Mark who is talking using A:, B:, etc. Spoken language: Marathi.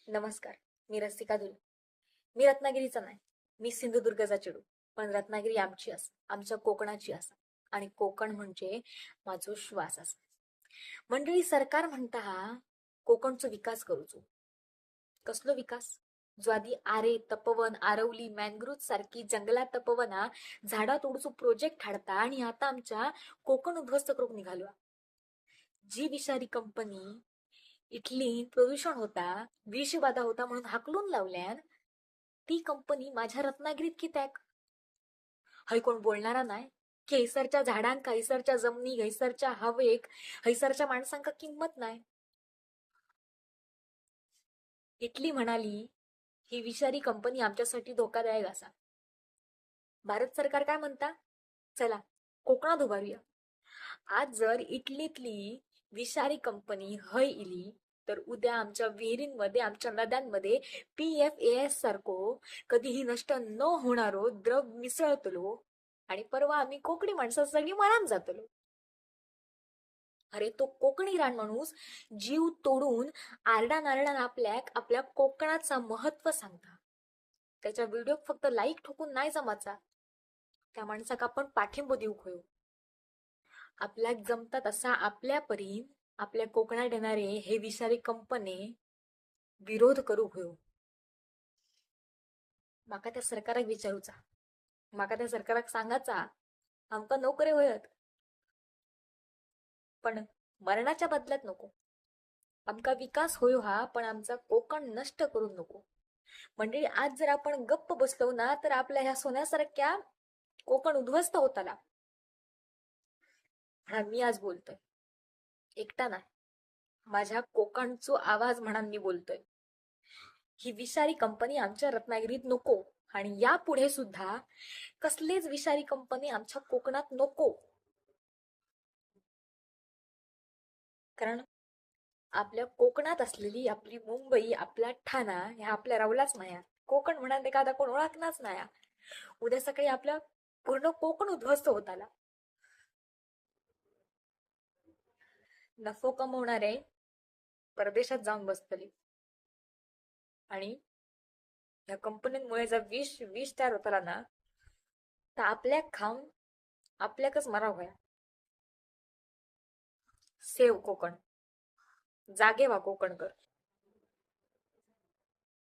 A: नमस्कार. मी रसिका दुल. मी रत्नागिरीचा नाही, मी सिंधुदुर्गचा चिडू. पण रत्नागिरी आमची अस, आमच्या कोकणाची असा. आणि कोकण म्हणजे माझो श्वास असा. मंडळी, सरकार म्हणता हा कोकणचो विकास करूचो. कसलो विकास? जो आधी आरे, तपवन, आरवली, मॅनग्रोव्ह सारखी जंगला तपवना झाडा तोडूचो प्रोजेक्ट हाडता आणि आता आमच्या कोकण उद्ध्वस्त करूक निघालो. जी विषारी कंपनी इथली प्रदूषण होता, विषबाधा होता म्हणून हाकलून लावल्यान, ती कंपनी माझ्या रत्नागिरीत कित्याक? हय कोण बोलणारा नाही? की हैसरच्या झाडांका, हैसरच्या जमनी, हैसरच्या हवेक, हैसरच्या माणसांका किंमत नाही. इटली म्हणाली ही विषारी कंपनी आमच्यासाठी धोकादायक असा. भारत सरकार काय म्हणता? चला कोकणात उभारूया. आज जर इटलीतली विषारी कंपनी हय इली तर उद्या आमच्या विहिरींमध्ये, आमच्या नद्यांमध्ये PFAS सारखो कधीही नष्ट न होणारो द्रव मिसळतलो आणि परवा आम्ही कोकणी माणसं सगळी मरान जातलो. अरे तो कोकणी रानमाणूस जीव तोडून आरडान आरडान आपल्या कोकणाचा महत्व सांगता. त्याच्या व्हिडिओ फक्त लाईक ठोकून नाही जमाचा. त्या माणसाक आपण पाठिंबो देऊ होयो. आपल्याक जमता तसा आपल्या परीन आपल्या कोकणात येणारे हे विषारी कंपने विरोध करू होयो. माका त्या सरकाराक विचारूचा, माका त्या सरकाराक सांगाचा आमका नोकरे होयत, पण मरणाच्या बदल्यात नको. आमका विकास होयो हा, पण आमचा कोकण नष्ट करू नको. म्हणजे आज जर आपण गप्प बसलो ना तर आपल्या ह्या सोन्यासारख्या कोकण उद्ध्वस्त होताना. मी आज बोलतोय एकटा नाही, माझ्या कोकणचो आवाज म्हणून मी बोलतोय. ही विषारी कंपनी आमच्या रत्नागिरीत नको आणि यापुढे सुद्धा कसलेच विषारी कंपनी आमच्या कोकणात नको. कारण आपल्या कोकणात असलेली आपली मुंबई, आपला ठाणा ह्या आपल्या रावलाच नाही. कोकण म्हणाल एखादा कोण ओळखणाच नाही. उद्या सकाळी आपल्या पूर्ण कोकण उद्ध्वस्त होत आला. नफो कमवणारे परदेशात जाऊन बसतले आणि या कंपन्यांमुळे जर विष विष तयार होताला ना तर आपल्याक खाऊन आपल्याकच मराव होया. सेव कोकण, जागे व्हा कोकणकर.